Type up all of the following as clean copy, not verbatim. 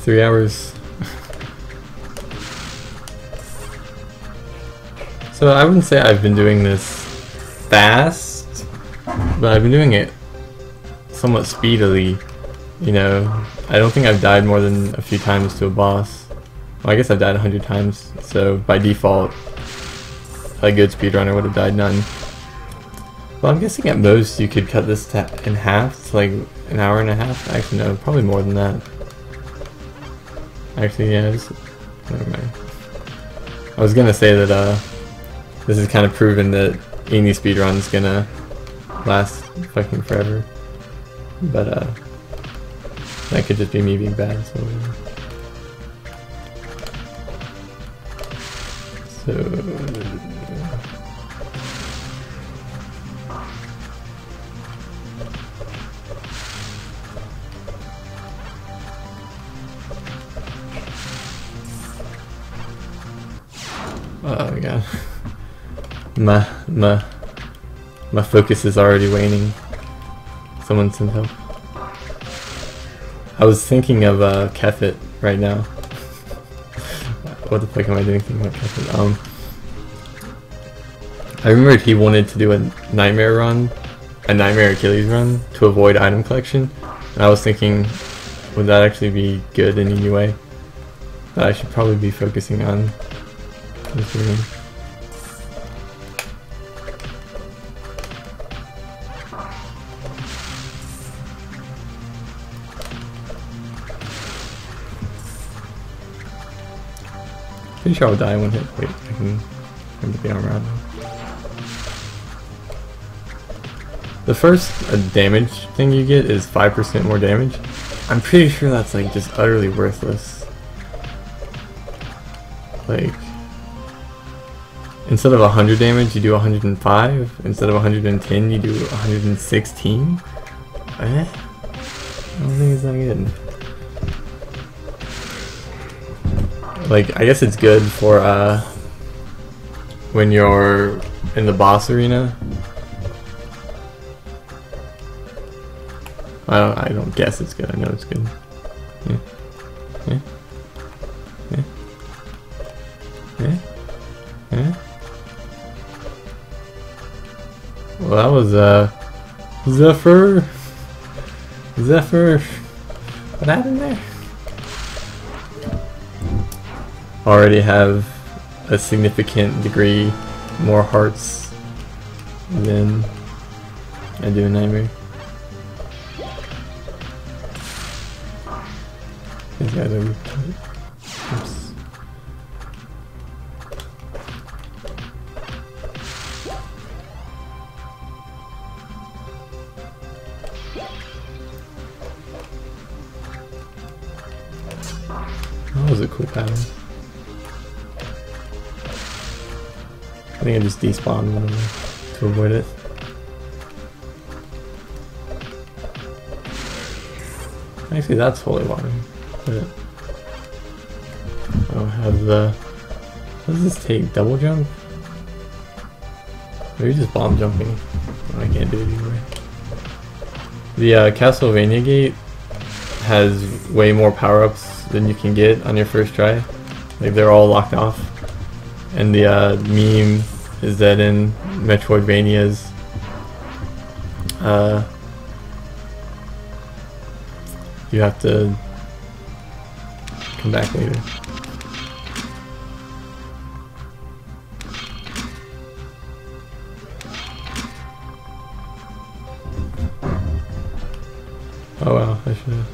3 hours. So I wouldn't say I've been doing this fast, but I've been doing it somewhat speedily. You know, I don't think I've died more than a few times to a boss. Well, I guess I've died 100 times, so by default, a good speedrunner would have died none. Well, I'm guessing at most you could cut this in half to like an hour and a half. Actually, no, probably more than that. Actually, yeah, never mind. I was gonna say that this is kind of proven that any speedrun's gonna last fucking forever, but that could just be me being bad. So oh my god. My focus is already waning. Someone send help. I was thinking of Kefit right now. What the fuck am I doing thinking about Kefit? I remembered he wanted to do a Nightmare run, a Nightmare Achilles run, to avoid item collection. And I was thinking, would that actually be good in any way? That I should probably be focusing on this room. Pretty sure I'll die in one hit. Wait, I can remember the armor out now. The first damage thing you get is 5% more damage. I'm pretty sure that's like just utterly worthless. Like, instead of 100 damage you do 105, instead of 110 you do 116? I don't think it's that good. Like, I guess it's good for when you're in the boss arena. I don't guess it's good, I know it's good. Yeah. Yeah. Yeah. Yeah. Yeah. Well, that was Zephyr. What happened there? Already have a significant degree more hearts than I do in Nightmare. These guys are weak. Oops. That was a cool pattern. I think I just despawned one of them to avoid it. Actually, that's holy water. But I don't have the... What does this take? Double jump? Maybe just bomb jumping. Oh, I can't do it either way. The Castlevania gate has way more power-ups than you can get on your first try. Like, they're all locked off. And the meme is that in Metroidvanias, you have to come back later. Oh wow, I should have.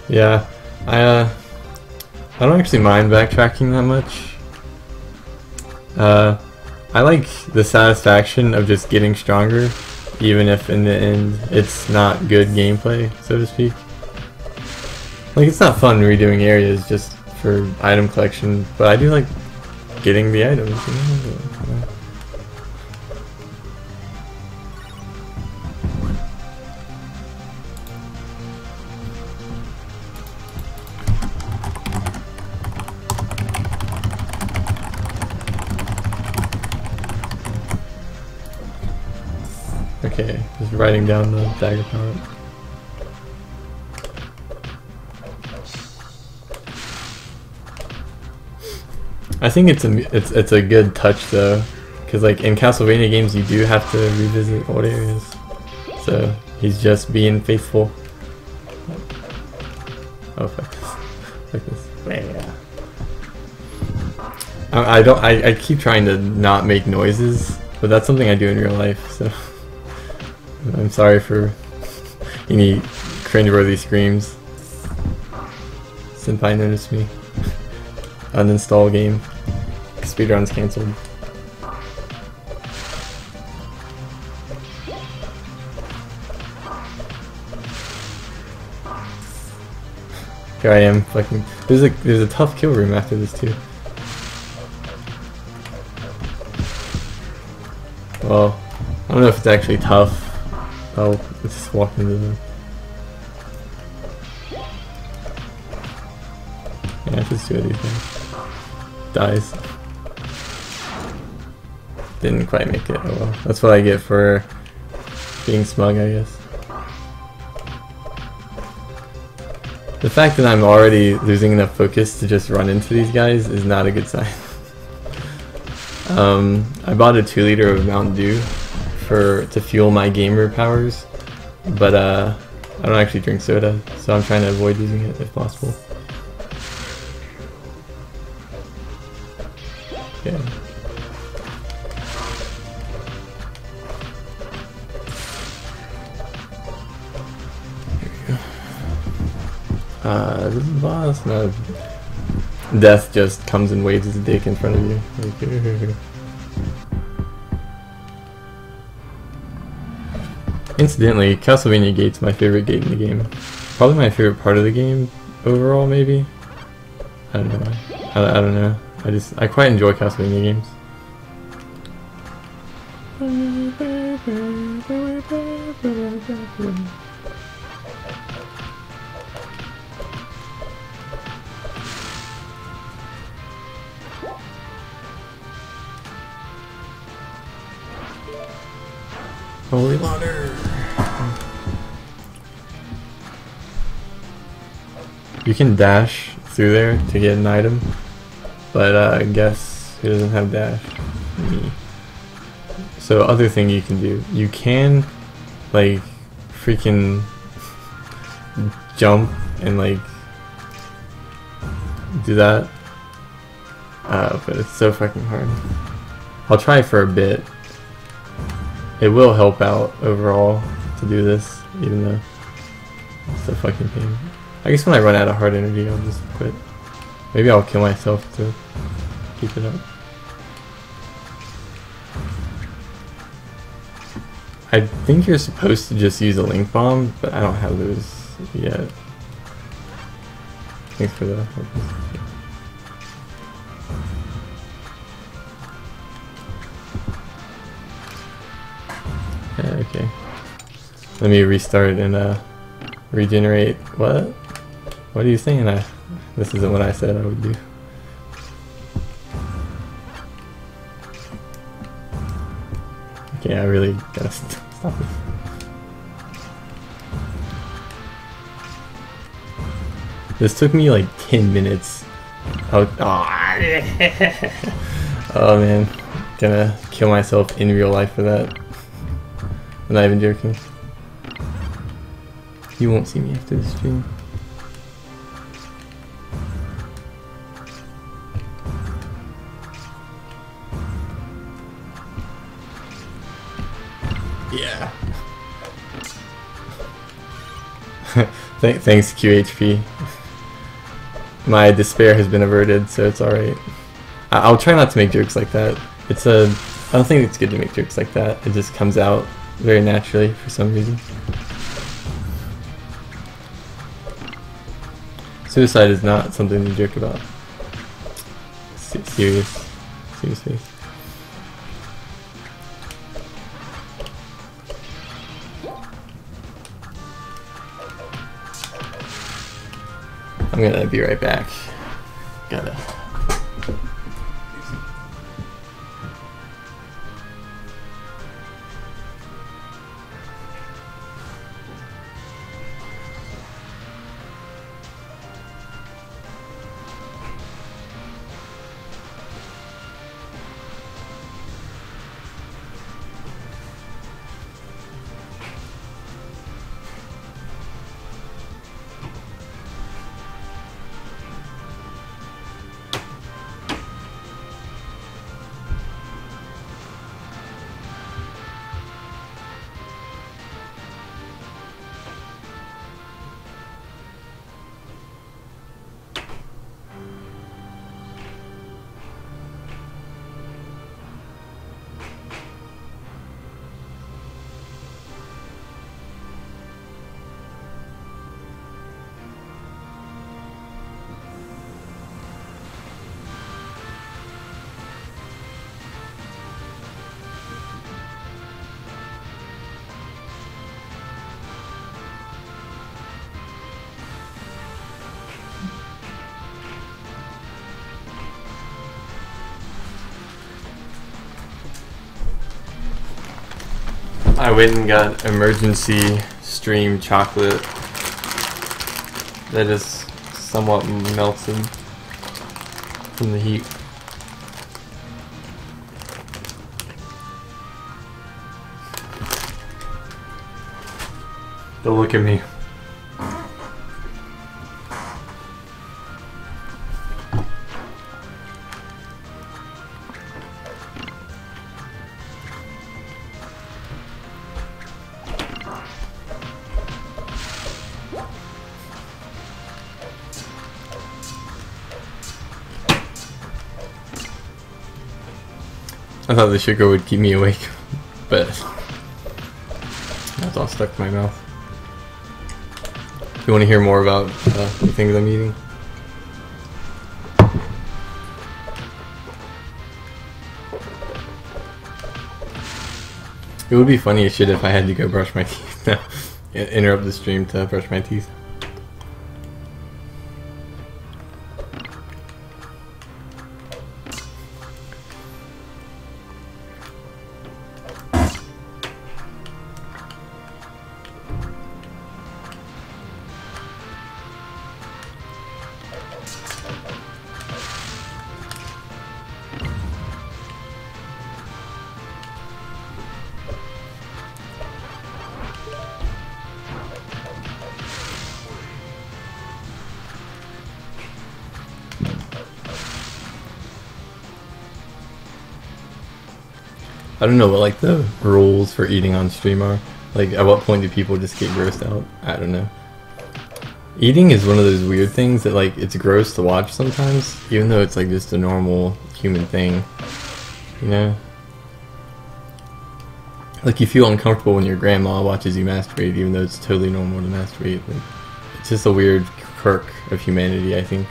Yeah, I don't actually mind backtracking that much. I like the satisfaction of just getting stronger, even if in the end it's not good gameplay, so to speak. Like, it's not fun redoing areas just for item collection, but I do like getting the items, you know? Okay, just writing down the dagger power. I think it's a good touch though, because like in Castlevania games you do have to revisit old areas. So he's just being faithful. Oh fuck this. Fuck this. Yeah. I keep trying to not make noises, but that's something I do in real life, so I'm sorry for any cringeworthy screams. Senpai noticed me. Uninstall game. Speedrun's cancelled. Here I am, fucking. There's a tough kill room after this too. Well, I don't know if it's actually tough. I'll just walk into the. Yeah, just do these things. Dies. Didn't quite make it. Oh well. That's what I get for being smug, I guess. The fact that I'm already losing enough focus to just run into these guys is not a good sign. I bought a 2-liter of Mountain Dew to fuel my gamer powers, but I don't actually drink soda, so I'm trying to avoid using it if possible. Yeah. This is the boss. No. Death just comes and waves his dick in front of you. Like, incidentally, Castlevania Gate's my favorite gate in the game. Probably my favorite part of the game overall, maybe. I don't know why. I don't know. I quite enjoy Castlevania games. Holy water! You can dash through there to get an item, but I guess he doesn't have dash. Me. So other thing you can do, you can like freaking jump and like do that, but it's so fucking hard. I'll try for a bit. It will help out overall to do this, even though it's a fucking pain. I guess when I run out of heart energy, I'll just quit. Maybe I'll kill myself to keep it up. I think you're supposed to just use a link bomb, but I don't have those yet. Thanks for the help. Yeah, okay. Let me restart and regenerate. What? What are you saying? This isn't what I said I would do. Okay, I really gotta stop this. This took me like 10 minutes. Oh man, gonna kill myself in real life for that. I'm not even joking. You won't see me after the stream. Yeah. Thanks, QHP. My despair has been averted, so it's alright. I'll try not to make jokes like that. I don't think it's good to make jokes like that. It just comes out very naturally for some reason. Suicide is not something to joke about. Serious face. I'm gonna be right back. Gotta. I went and got emergency stream chocolate that is somewhat melted from the heat. Don't look at me. I thought the sugar would keep me awake, but that's all stuck in my mouth. You want to hear more about the things I'm eating? It would be funny as shit if I had to go brush my teeth now. Interrupt the stream to brush my teeth. I don't know what like the rules for eating on stream are. Like at what point do people just get grossed out? I don't know. Eating is one of those weird things that like it's gross to watch sometimes, even though it's like just a normal human thing. You know? Like you feel uncomfortable when your grandma watches you masturbate even though it's totally normal to masturbate. Like, it's just a weird quirk of humanity, I think.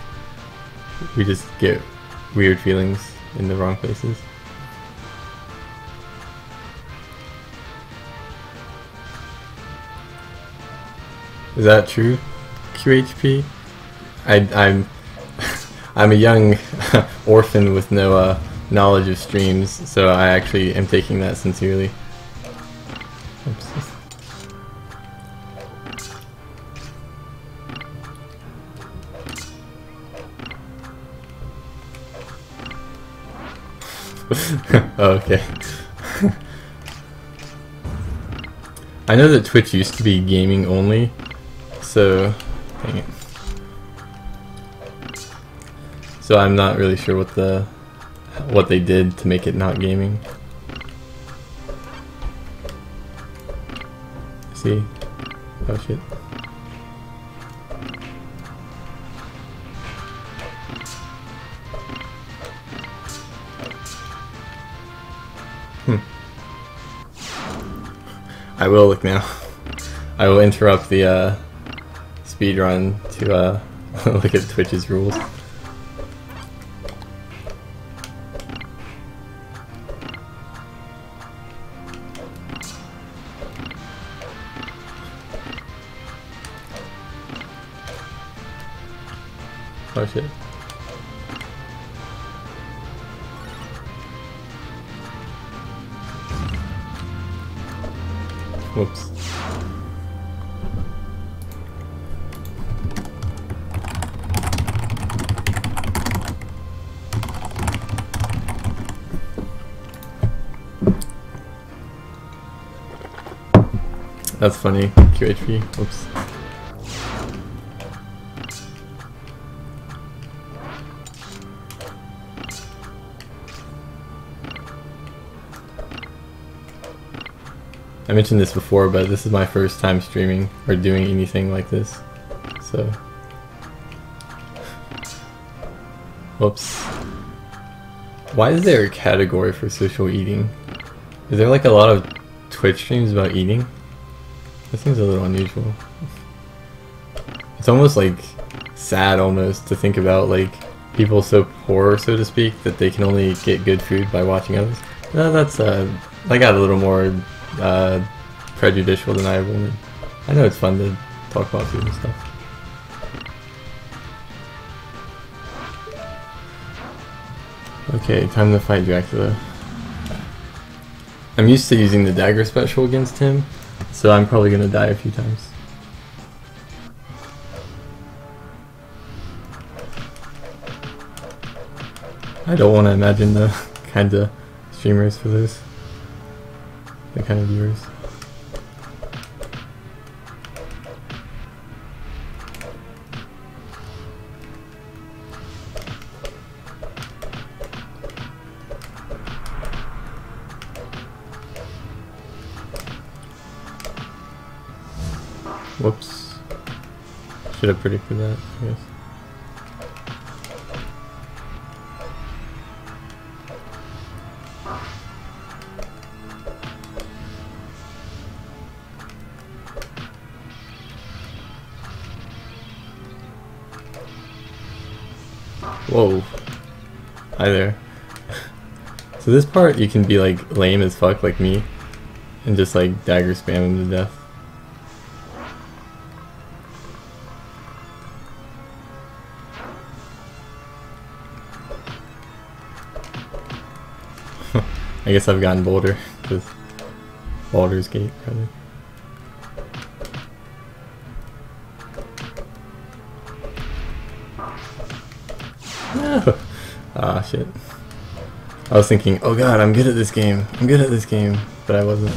We just get weird feelings in the wrong places. Is that true, QHP? I'm I'm a young orphan with no knowledge of streams, so I actually am taking that sincerely. Oops. Oh, okay. I know that Twitch used to be gaming only. So, dang it. So I'm not really sure what they did to make it not gaming. See? Oh shit. I will look now. I will interrupt the speedrun to look at Twitch's rules. Oh shit. Whoops. That's funny, QHP. Whoops. I mentioned this before, but this is my first time streaming or doing anything like this, so... Whoops. Why is there a category for social eating? Is there like a lot of Twitch streams about eating? That seems a little unusual. It's almost like sad almost to think about like people so poor, so to speak, that they can only get good food by watching others. No, that's I got a little more prejudicial than I ever wanted. I know it's fun to talk about food and stuff. Okay, time to fight Dracula. I'm used to using the dagger special against him, so I'm probably gonna die a few times. I don't want to imagine the kind of streamers for this. The kind of viewers. Whoops. Should have predicted that, I guess. Whoa. Hi there. So this part you can be like lame as fuck like me and just like dagger spam him to death. I guess I've gotten bolder because Baldur's Gate rather. No. Ah, shit. I was thinking, oh god, I'm good at this game. I'm good at this game, but I wasn't.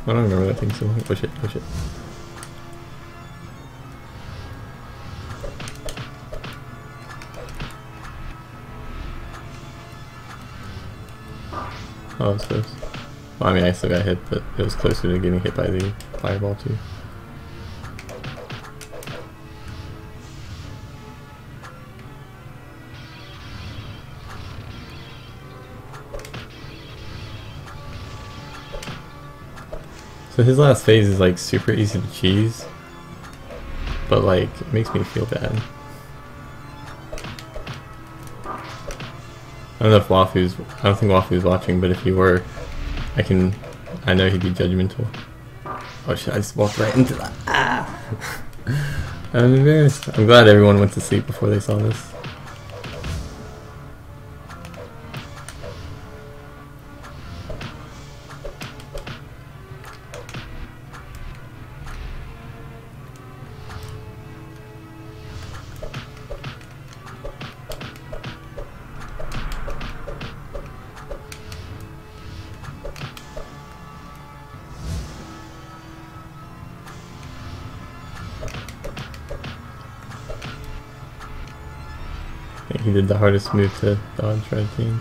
I don't remember that thing so long. Oh shit, oh shit. Oh, it was close. Well, I mean, I still got hit, but it was closer to getting hit by the fireball too. So his last phase is like super easy to cheese, but like it makes me feel bad. I don't know if Wafu's, I don't think Wafu's watching, but if he were, I know he'd be judgmental. Oh shit, I just walked right into that. Ah! I'm embarrassed. I'm glad everyone went to sleep before they saw this. He did the hardest move to dodge right at the end.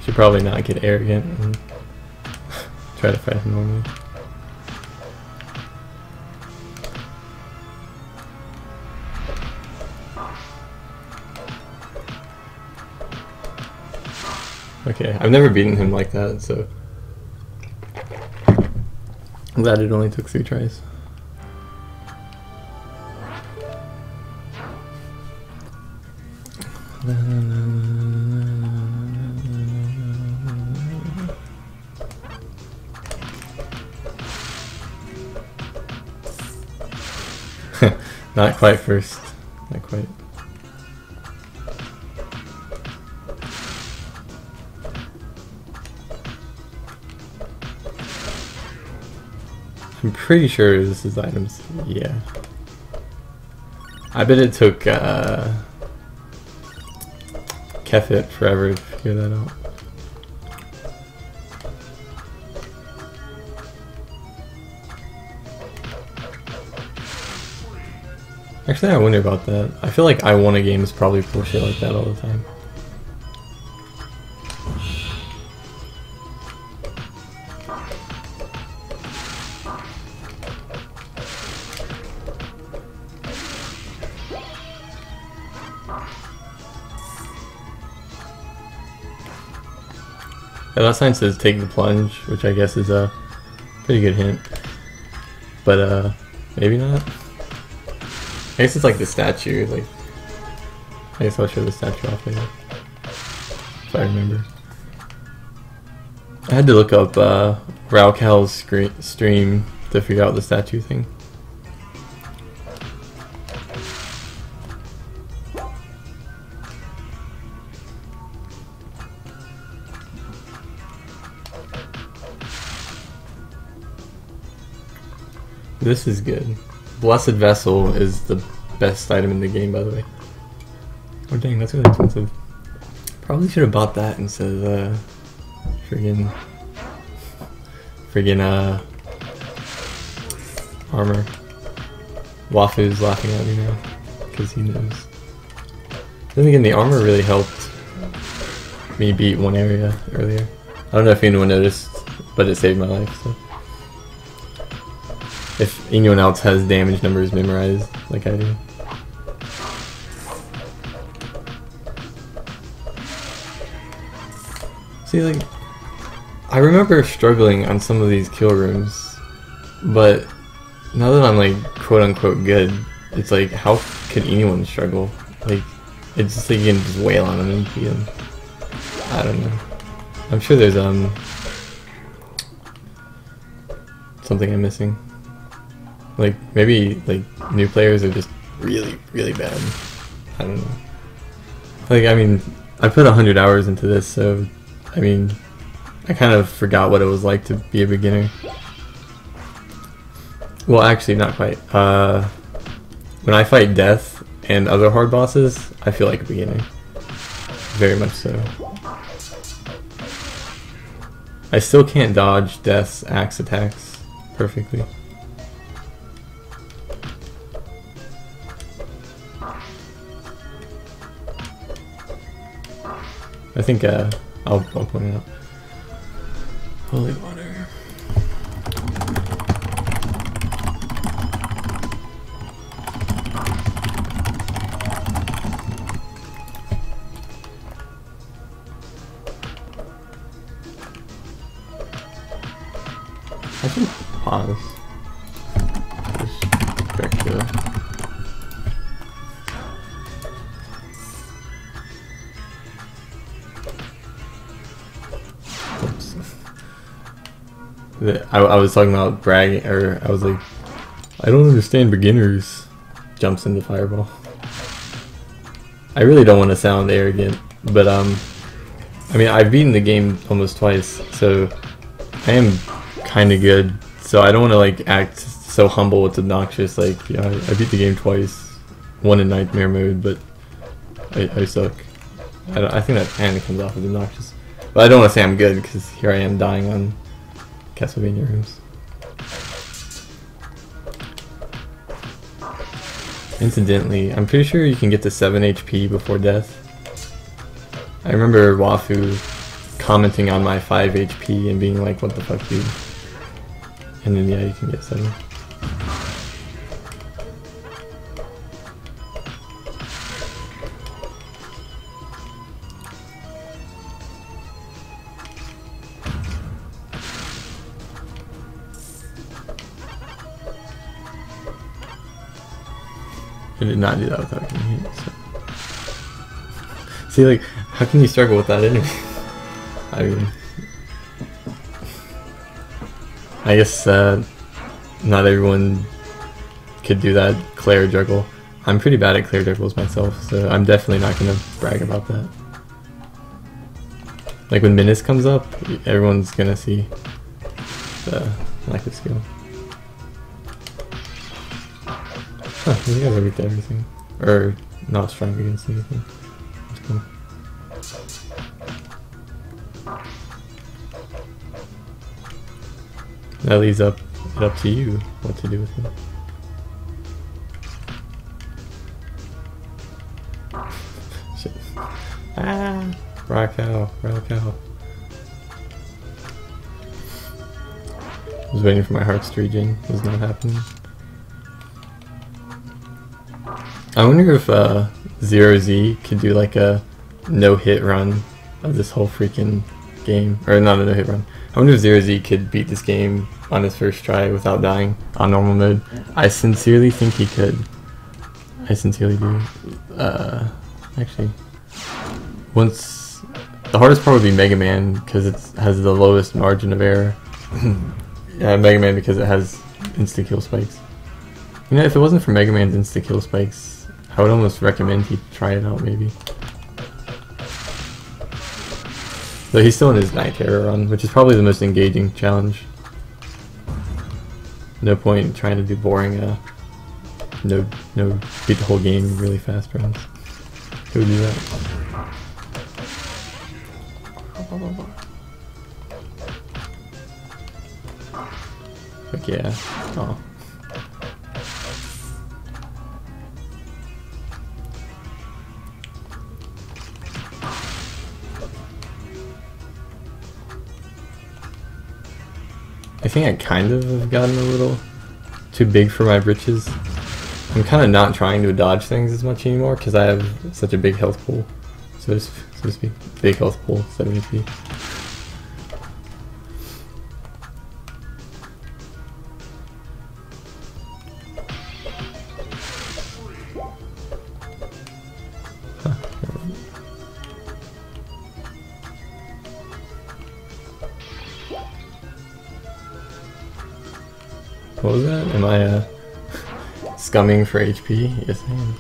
Should probably not get arrogant and try to fight him normally. Okay, I've never beaten him like that, so I'm glad it only took 3 tries. Not quite first, not quite. I'm pretty sure this is items. Yeah. I bet it took Kefit forever to figure that out. Actually, I wonder about that. I feel like I won a game is probably bullshit like that all the time. The last sign says take the plunge, which I guess is a pretty good hint. But maybe not. I guess it's like the statue, like I guess I'll show the statue off later. If I remember. I had to look up Raokal's stream to figure out the statue thing. This is good. Blessed Vessel is the best item in the game, by the way. Oh dang, that's really expensive. Probably should have bought that instead of friggin' armor. Wafu's laughing at me now because he knows. Then again, the armor really helped me beat one area earlier. I don't know if anyone noticed, but it saved my life. So. If anyone else has damage numbers memorized like I do. See, like, I remember struggling on some of these kill rooms, but now that I'm like quote-unquote good, it's like, how could anyone struggle? Like, it's just like you can just wail on them and beat them. I don't know. I'm sure there's something I'm missing. Like, maybe like new players are just really, really bad. I don't know. Like, I mean, I put 100 hours into this, so I mean, I kind of forgot what it was like to be a beginner. Well, actually, not quite. When I fight Death and other hard bosses, I feel like a beginner. Very much so. I still can't dodge Death's axe attacks perfectly. I think I'll point it out. Holy water. I can pause. Just back to I was talking about bragging, or I was like, I don't understand beginners. Jumps into fireball. I really don't want to sound arrogant, but I mean, I've beaten the game almost twice, so I am kind of good. So I don't want to like act so humble it's obnoxious. Like, yeah, I beat the game twice, one in nightmare mode, but I suck. I think that kind of comes off as obnoxious, but I don't want to say I'm good because here I am dying on Castlevania rooms. Incidentally, I'm pretty sure you can get to 7 HP before death. I remember Wafu commenting on my 5 HP and being like, what the fuck, dude? And then yeah, you can get 7. I did not do that without getting hit. So. See, like, how can you struggle with that enemy? I mean, I guess not everyone could do that Claire juggle. I'm pretty bad at Claire juggles myself, so I'm definitely not gonna brag about that. Like when Menace comes up, everyone's gonna see the lack of skill. Huh, you guys are weak to everything. Or not strong against anything. That's cool. That leaves it up to you what to do with him. Shit. Ah! Raocal. I was waiting for my hearts to regen. It was not happening. I wonder if Zero Z could do like a no-hit run of this whole freaking game, or not a no-hit run. I wonder if Zero Z could beat this game on his first try without dying on normal mode. I sincerely think he could. I sincerely do. Actually, once the hardest part would be Mega Man because it has the lowest margin of error. Yeah, Mega Man because it has insta kill spikes. You know, if it wasn't for Mega Man's insta kill spikes, I would almost recommend he try it out maybe. Though he's still in his 9th error run, which is probably the most engaging challenge. No point trying to do boring, no beat the whole game really fast runs. Who would do that? Like, yeah. Oh. I think I kind of have gotten a little too big for my britches. I'm kind of not trying to dodge things as much anymore because I have such a big health pool, so to speak. Big health pool, 7 HP. What was that? Am I scumming for HP? Yes I am.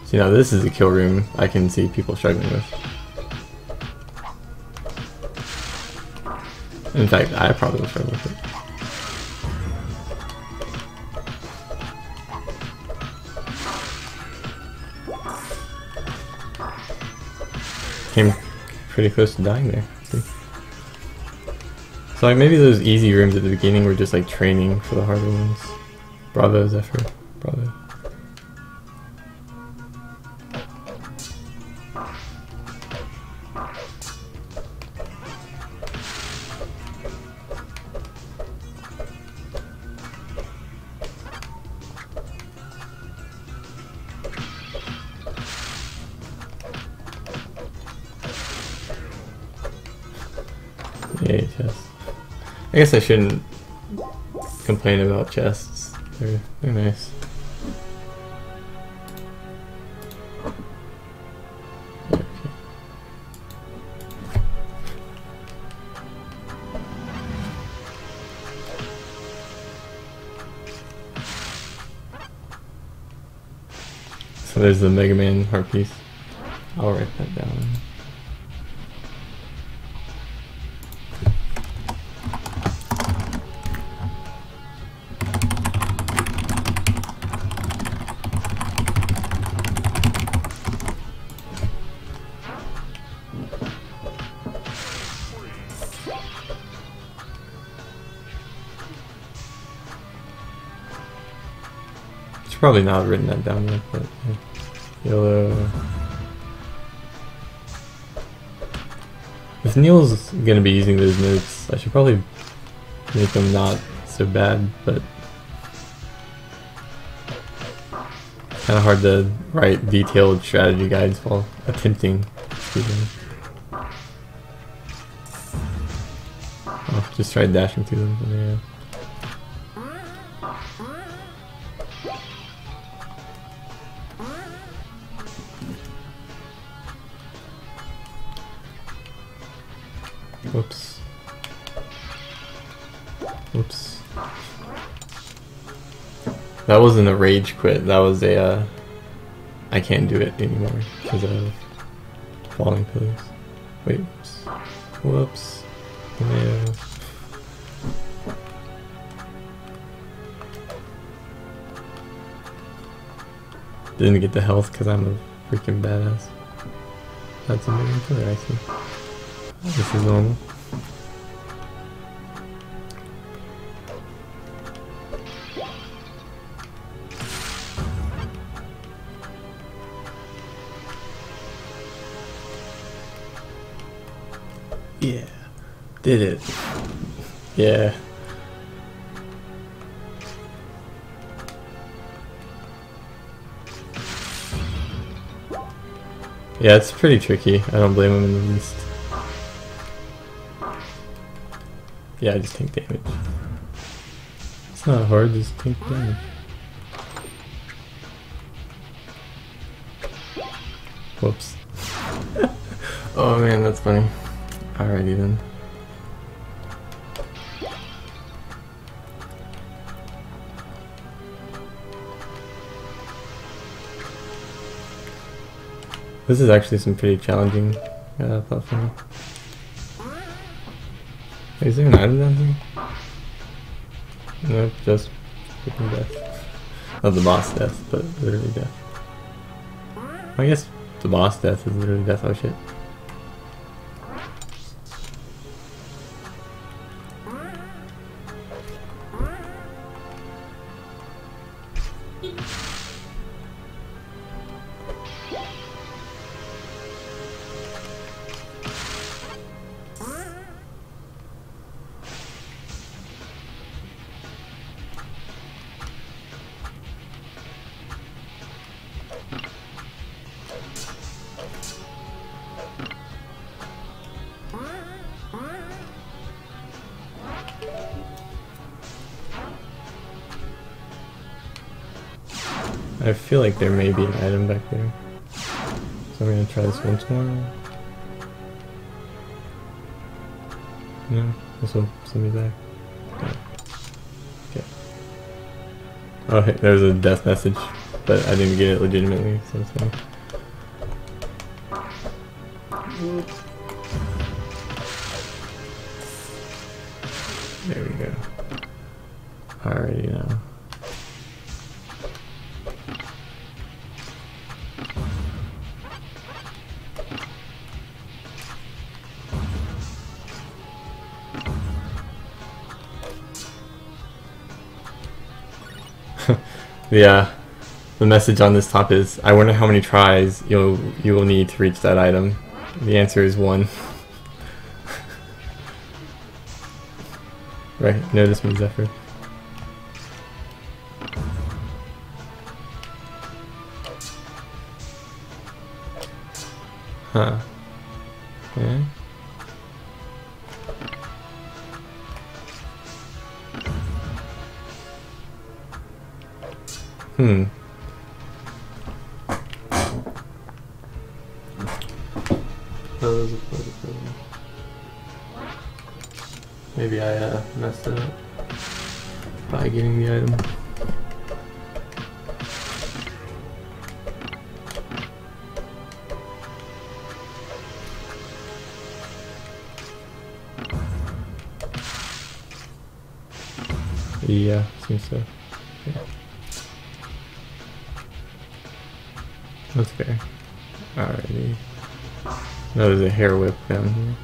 So now this is a kill room I can see people struggling with. In fact, I probably will struggle with it. Came pretty close to dying there. So like maybe those easy rooms at the beginning were just like training for the harder ones. Bravo, Zephyr. Bravo. Yay, chest. I guess I shouldn't complain about chests. They're nice. Okay. So there's the Mega Man heart piece. I'll write that down. Probably not written that down yet, but yeah. Yellow. If Neil's gonna be using those notes, I should probably make them not so bad, but kind of hard to write detailed strategy guides while attempting speedrun. Oh, just try dashing through them. Yeah. Whoops. Whoops. That wasn't a rage quit, that was a, I can't do it anymore because of falling pillars. Wait, whoops. Whoops. No. Didn't get the health because I'm a freaking badass. That's a million pillar, I see. This is normal. Yeah, did it. Yeah. Yeah, it's pretty tricky. I don't blame him in the least. Yeah, just tank damage. It's not hard, just tank damage. Whoops. Oh man, that's funny. Alrighty then. This is actually some pretty challenging platform. Is there an item down here? Nope, just freaking death. Not the boss death, but literally death. I guess the boss death is literally death. Oh shit. I feel like there may be an item back there. So I'm gonna try this once more. No, this will send me back. Okay. Oh, hey, there was a death message, but I didn't get it legitimately, so it's fine. There we go. Alrighty now. The message on this top is, I wonder how many tries you will need to reach that item. The answer is 1. Right, notice me, Zephyr. Huh. Okay. Maybe I messed it up by getting the item. Yeah, seems so. Yeah. That's fair. Alrighty. No, there's a hair whip down here.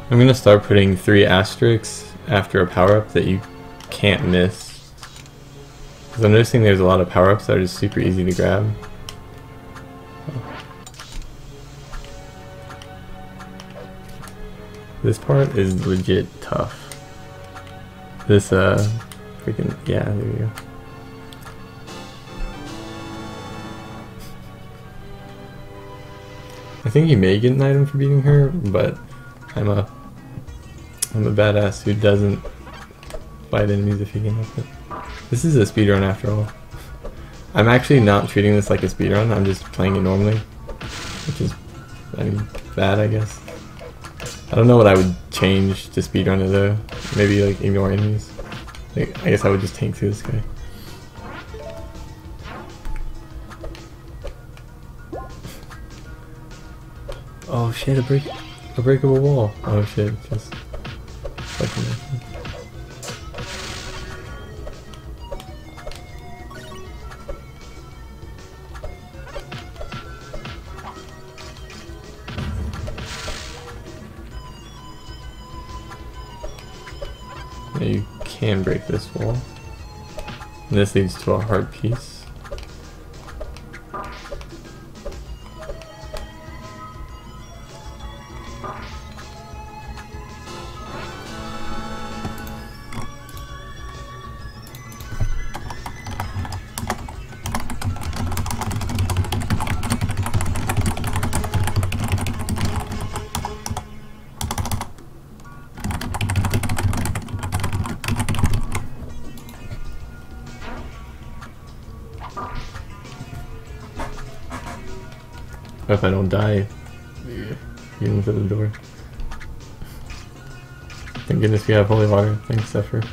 I'm gonna start putting 3 asterisks after a power-up that you can't miss. Because I'm noticing there's a lot of power-ups that are just super easy to grab. This part is legit tough. This freaking, yeah, there you go. I think you may get an item for beating her, but I'm a badass who doesn't fight enemies if he can help it. This is a speedrun after all. I'm actually not treating this like a speedrun, I'm just playing it normally. Which is, I mean, bad I guess. I don't know what I would change to speedrun it though. Maybe like ignore enemies. Like, I guess I would just tank through this guy. Oh shit, a breakable wall. Oh shit, just fucking nothing. Now you can break this wall. And this leads to a heart piece. If I don't die, even for the door. Thank goodness we have holy water. Thanks, Zephyr.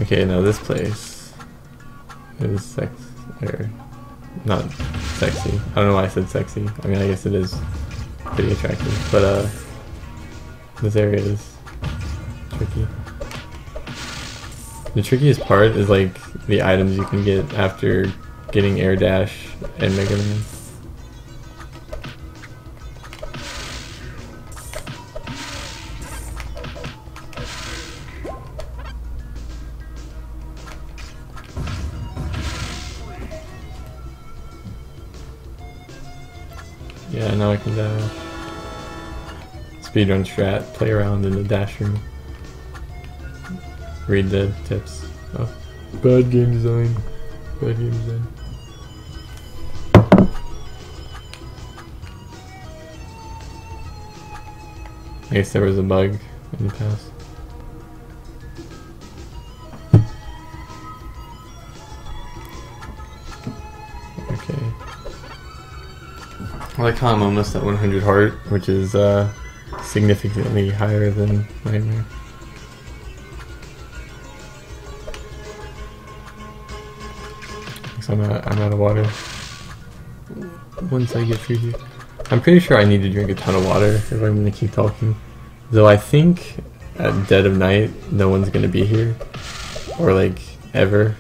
Okay, now this place is not sexy. I don't know why I said sexy. I mean, I guess it is pretty attractive, but this area is tricky. The trickiest part is like the items you can get after getting Air Dash and Mega Man. Yeah, now I can dash. Speedrun strat, play around in the dash room. Read the tips. Oh, bad game design. Bad game design. I guess there was a bug in the past. Okay. I like how I'm almost at 100 heart, which is significantly higher than Nightmare. So I'm out of water. Once I get through here. I'm pretty sure I need to drink a ton of water if I'm going to keep talking. Though I think at dead of night, no one's going to be here. Or like, ever.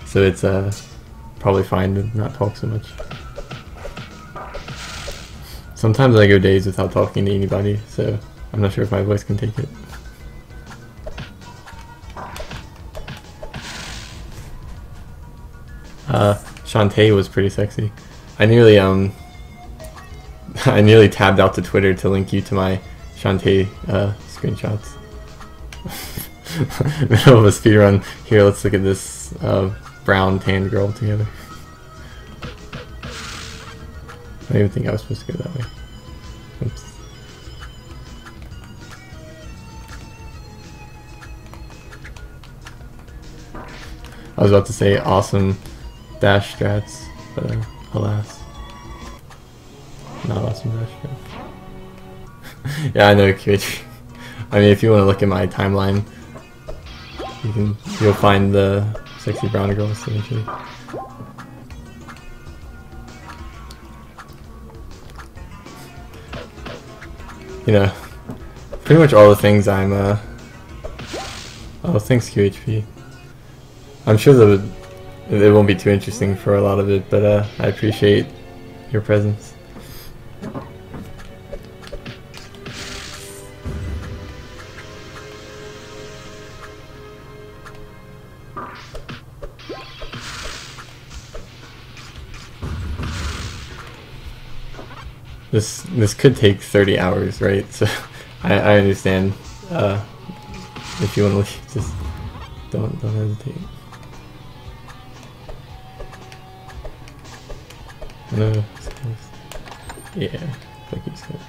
So it's probably fine to not talk so much. Sometimes I go days without talking to anybody, so I'm not sure if my voice can take it. Shantae was pretty sexy. I nearly tabbed out to Twitter to link you to my Shantae screenshots. Middle of a speedrun. Here, let's look at this brown tanned girl together. I didn't even think I was supposed to go that way. Oops. I was about to say awesome dash strats, but alas. Not awesome dash strats. Yeah, I know, QH. I mean, if you want to look at my timeline, you'll find the sexy brown girls eventually. You know, pretty much all the things I'm oh, thanks QHP. I'm sure that it won't be too interesting for a lot of it, but I appreciate your presence. This could take 30 hours, right? So I understand. If you want to leave, just don't hesitate. No, yeah, cookie skills.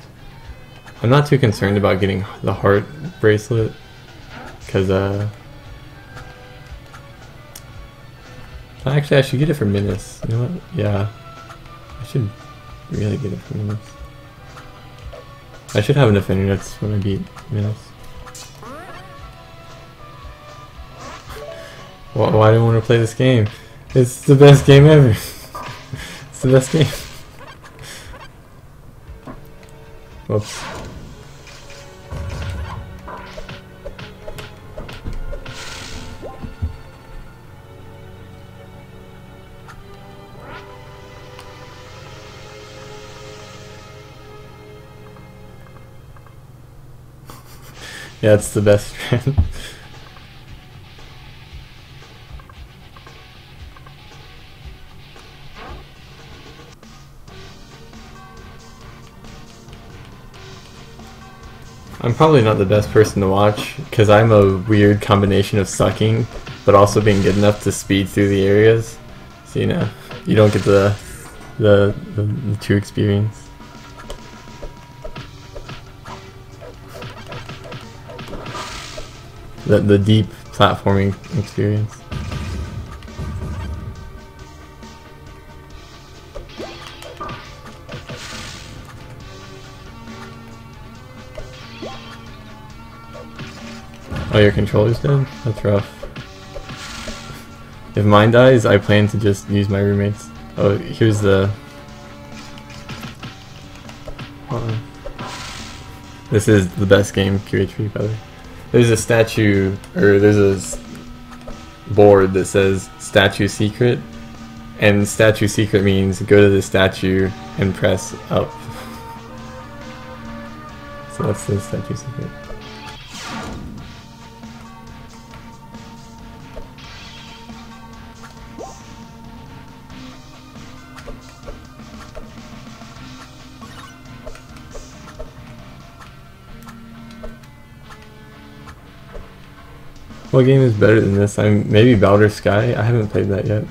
I'm not too concerned about getting the heart bracelet, because actually I should get it for Minas. You know what? Yeah, I should really get it for Minas. I should have enough internets when I beat Minas. Why do I want to play this game? It's the best game ever. It's the best game. Whoops. Yeah, it's the best trend. I'm probably not the best person to watch because I'm a weird combination of sucking but also being good enough to speed through the areas. So you know, you don't get the true experience. The deep platforming experience. Oh, your controller's dead? That's rough. If mine dies, I plan to just use my roommates. Oh, here's the... This is the best game, QHP, by the way. There's a statue, or there's a board that says statue secret, and statue secret means go to the statue and press up. So that's the statue secret. What game is better than this? Maybe Baldur's Sky? I haven't played that yet.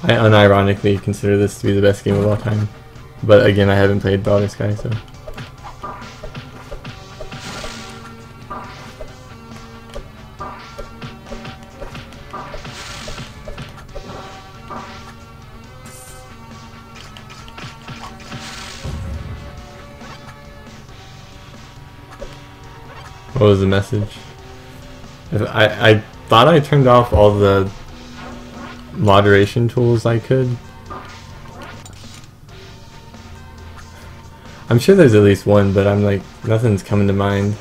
I unironically consider this to be the best game of all time. But again, I haven't played Baldur's Sky, so... What was the message? I thought I turned off all the moderation tools I could. I'm sure there's at least one, but I'm like, nothing's coming to mind.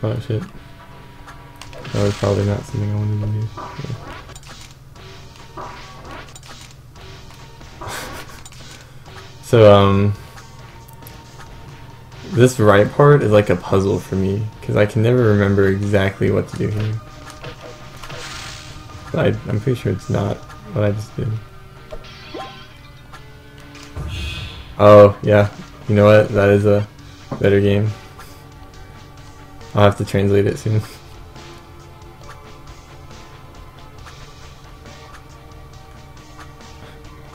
Oh shit. That was probably not something I wanted to do. Yeah. So, this right part is like a puzzle for me, because I can never remember exactly what to do here. But I'm pretty sure it's not what I just did. Oh, yeah. You know what? That is a better game. I'll have to translate it soon.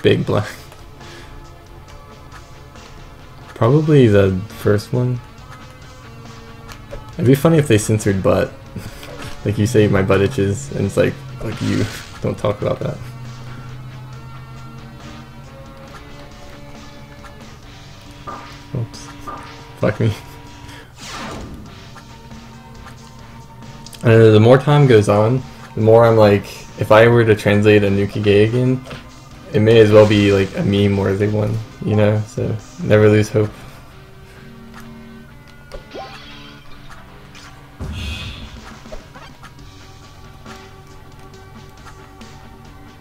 Big black. Probably the first one. It'd be funny if they censored butt. Like you say my butt itches and it's like, fuck you, don't talk about that. Oops. Fuck me. I don't know, the more time goes on, the more I'm like, if I were to translate a Nukige again, it may as well be like a meme-worthy one, you know? So never lose hope.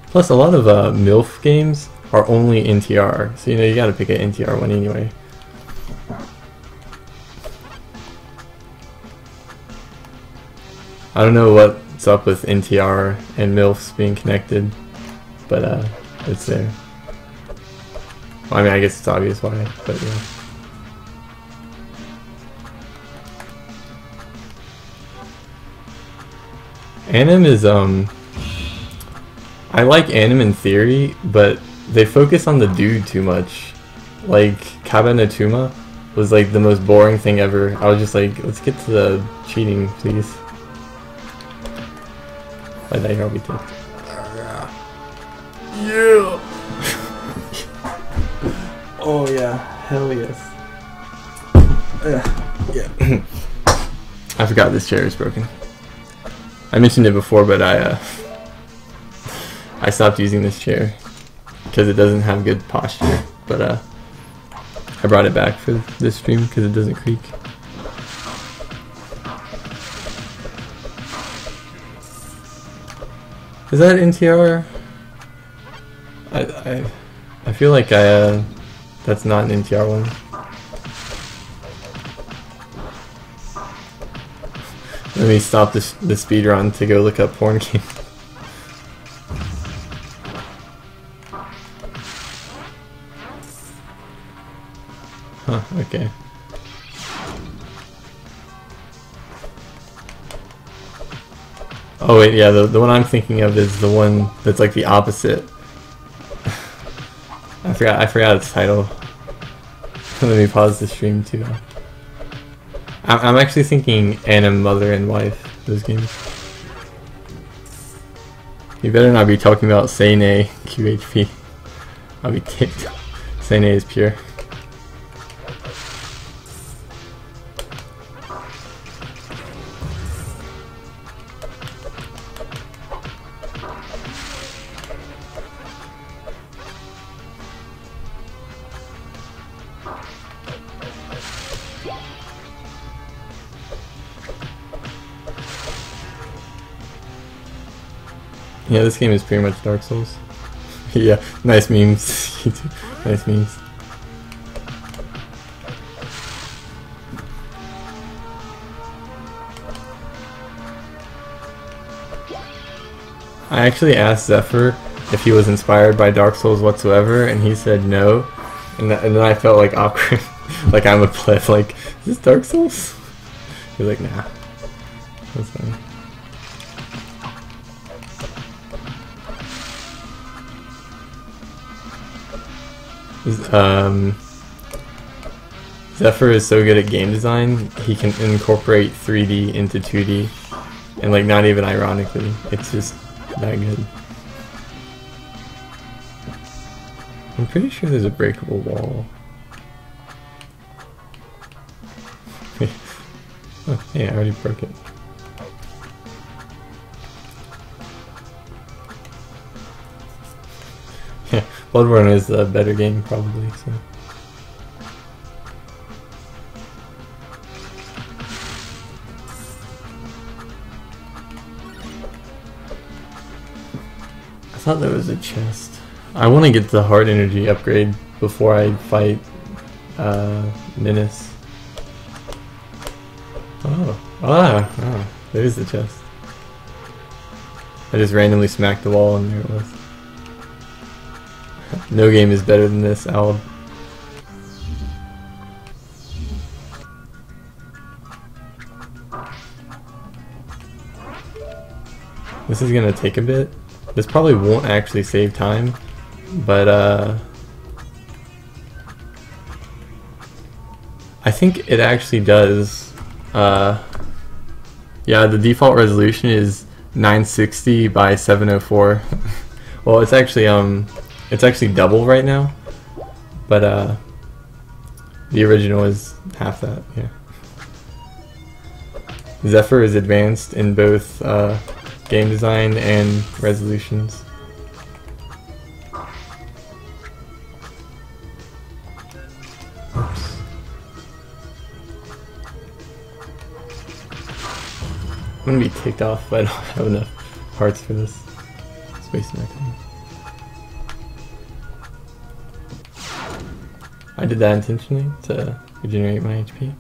Plus, a lot of MILF games are only NTR, so you know you gotta pick an NTR one anyway. I don't know what's up with NTR and MILFs being connected, but it's there. Well, I mean, I guess it's obvious why, but yeah. Anim is, I like Anim in theory, but they focus on the dude too much. Like, Kaba no Tuma was like the most boring thing ever. I was just like, let's get to the cheating, please. By that here, I'll be tipped. Yeah! Oh yeah, hell yes. Yeah. I forgot this chair is broken. I mentioned it before, but I stopped using this chair because it doesn't have good posture, but I brought it back for this stream because it doesn't creak. Is that NTR? I feel like that's not an NTR one. Let me stop the speedrun to go look up porn game. Huh, okay. Oh wait, yeah, the one I'm thinking of is the one that's like the opposite. I forgot its title. Let me pause the stream too. I'm actually thinking Anna, Mother and Wife, those games. You better not be talking about Seine QHP. I'll be kicked. Seine is pure. Yeah, this game is pretty much Dark Souls. Yeah, nice memes. Nice memes. I actually asked Zephyr if he was inspired by Dark Souls whatsoever, and he said no. And then I felt like awkward. Like I'm a pleb, like, is this Dark Souls? He's like, nah. That's fine. Zephyr is so good at game design, he can incorporate 3D into 2D, and like not even ironically, it's just that good. I'm pretty sure there's a breakable wall. Oh, yeah, I already broke it. Yeah, Bloodborne is a better game probably, so. I thought there was a chest. I want to get the heart energy upgrade before I fight Menace. Oh, there's the chest. I just randomly smacked the wall and there it was. No game is better than this, Al. This is gonna take a bit. This probably won't actually save time, but I think it actually does. Yeah, the default resolution is 960 by 704. Well, it's actually double right now, but the original is half that. Yeah. Zephyr is advanced in both game design and resolutions. Oops. I'm gonna be ticked off if I don't have enough hearts for this. It's wasting my time. I did that intentionally to regenerate my HP.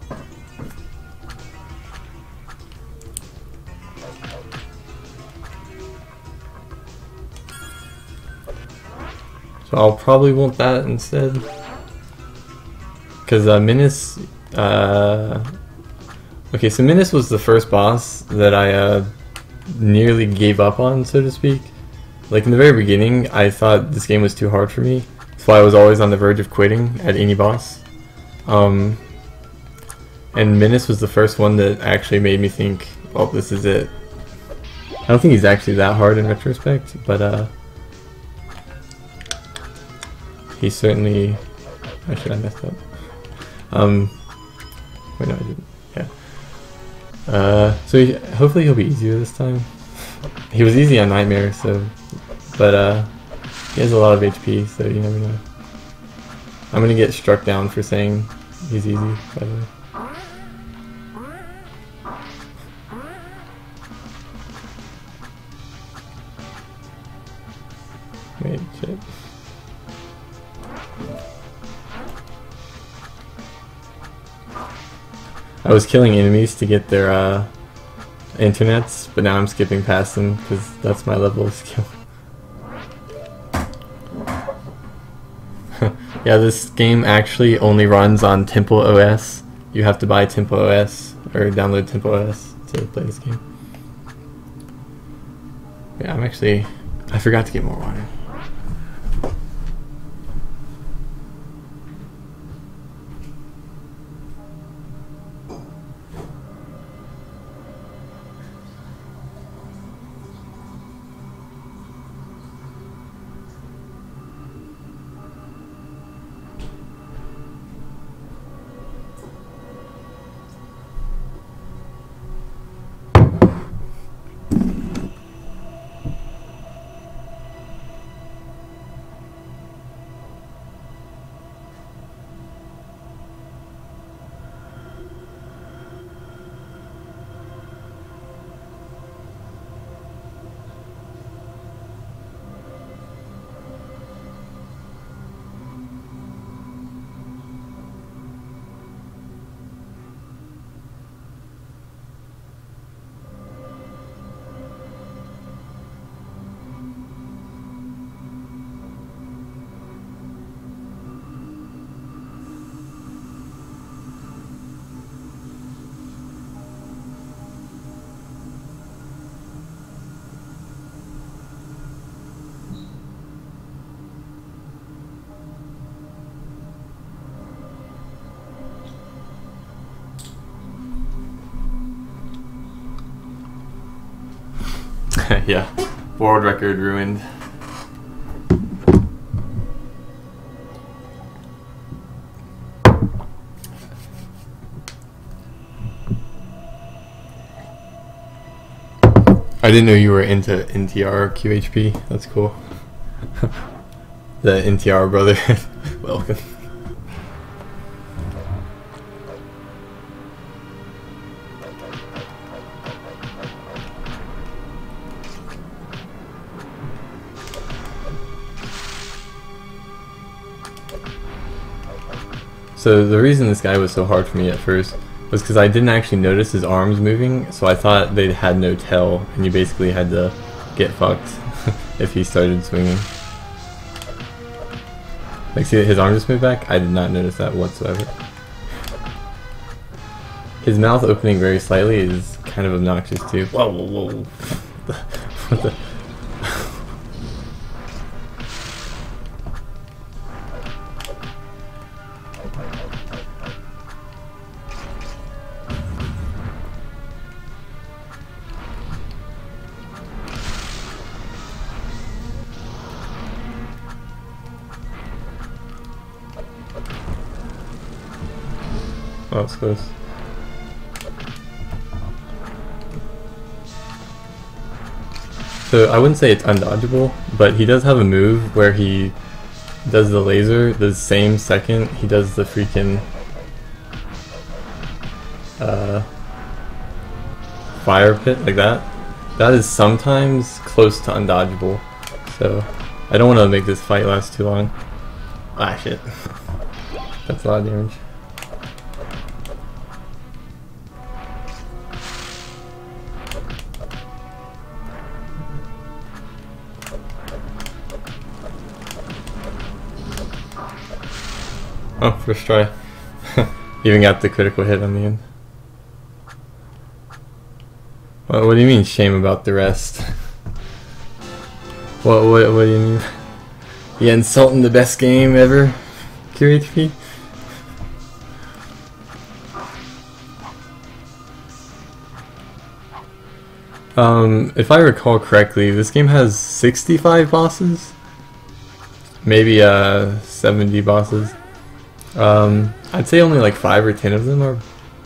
So I'll probably want that instead. Because Menace... okay, so Menace was the first boss that I nearly gave up on, so to speak. Like in the very beginning, I thought this game was too hard for me. So I was always on the verge of quitting at any boss. And Menace was the first one that actually made me think, oh, this is it. I don't think he's actually that hard in retrospect, but he certainly... Actually, I messed up. Wait, no, I didn't. Yeah. So hopefully he'll be easier this time. He was easy on Nightmare, so... But, he has a lot of HP, so you never know. I'm gonna get struck down for saying he's easy, by the way. I was killing enemies to get their internets, but now I'm skipping past them because that's my level of skill. Yeah, this game actually only runs on Temple OS. You have to buy Temple OS or download Temple OS to play this game. Yeah, I forgot to get more water. Yeah, world record ruined. I didn't know you were into NTR QHP. That's cool. The NTR brother. Welcome. So the reason this guy was so hard for me at first was because I didn't actually notice his arms moving, so I thought they had no tail, and you basically had to get fucked if he started swinging. Like, see his arm just moved back? I did not notice that whatsoever. His mouth opening very slightly is kind of obnoxious too. Whoa, whoa, whoa. What the? Oh, it's close. So I wouldn't say it's undodgeable, but he does have a move where he does the laser the same second he does the freaking fire pit, like that. That is sometimes close to undodgeable, so I don't want to make this fight last too long. Ah, shit. That's a lot of damage. Oh, first try. Even got the critical hit on the end. What do you mean shame about the rest? What do you mean? You insulting the best game ever, QHP? If I recall correctly, this game has 65 bosses? Maybe 70 bosses. I'd say only like 5 or 10 of them are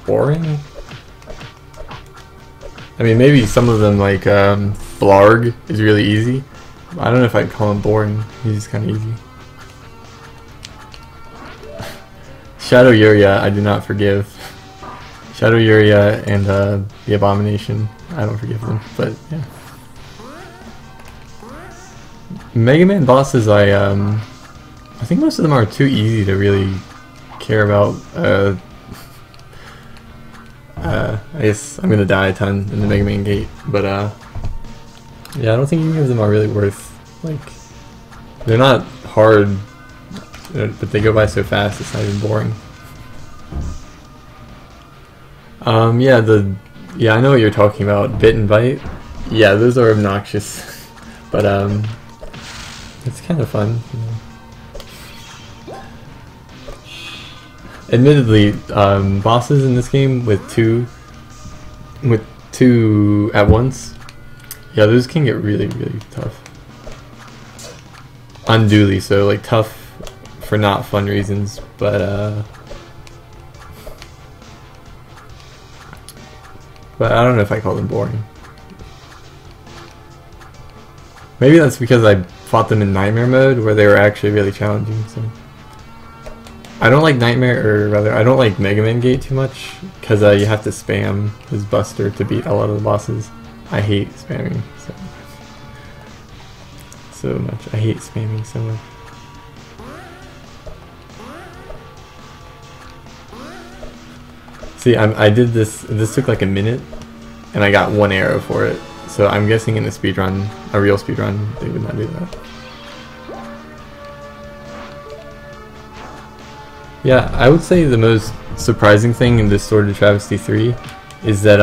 boring. I mean, maybe some of them, like Blarg is really easy. I don't know if I'd call him boring. He's just kind of easy. Shadow Yuria, I do not forgive. Shadow Yuria and the Abomination, I don't forgive them. But yeah, Mega Man bosses, I think most of them are too easy to really care about. I guess I'm gonna die a ton in the Mega Man gate, but yeah, I don't think any of them are really worth, like, they're not hard, but they go by so fast it's not even boring. Yeah, I know what you're talking about. Bit and bite. Yeah, those are obnoxious, but it's kind of fun. You know. Admittedly, bosses in this game with two at once, yeah, those can get really, really tough. Unduly so, like tough for not fun reasons, but I don't know if I call them boring. Maybe that's because I fought them in Nightmare mode, where they were actually really challenging. So I don't like Nightmare, or rather, I don't like Mega Man Gate too much, because you have to spam his Buster to beat a lot of the bosses. I hate spamming so much. I hate spamming so much. See, I did this. This took like a minute, and I got 1 arrow for it. So I'm guessing in a speedrun, a real speedrun, they would not do that. Yeah, I would say the most surprising thing in this Sword of Travesty 3 is that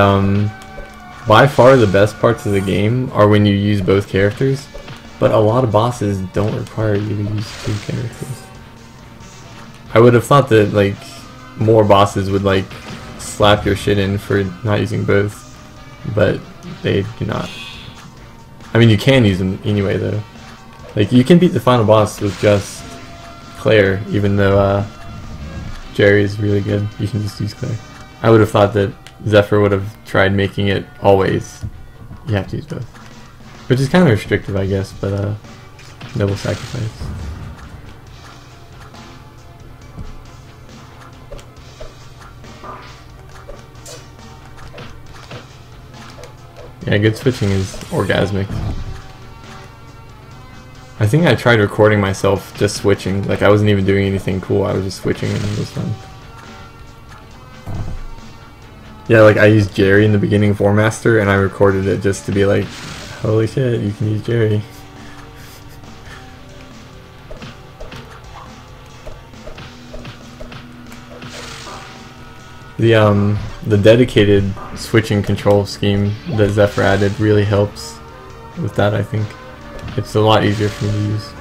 by far the best parts of the game are when you use both characters, but a lot of bosses don't require you to use 2 characters. I would have thought that like more bosses would like slap your shit in for not using both, but they do not. I mean, you can use them anyway though. Like, you can beat the final boss with just Claire, even though Jerry is really good. You can just use Claire. I would have thought that Zephyr would have tried making it always you have to use both, which is kind of restrictive, I guess, but noble sacrifice. Yeah, good switching is orgasmic. I think I tried recording myself just switching. Like, I wasn't even doing anything cool, I was just switching and it was fun. Yeah, like I used Jerry in the beginning of War Master and I recorded it just to be like, holy shit, you can use Jerry. The dedicated switching control scheme that Zephyr added really helps with that, I think. It's a lot easier for me to use.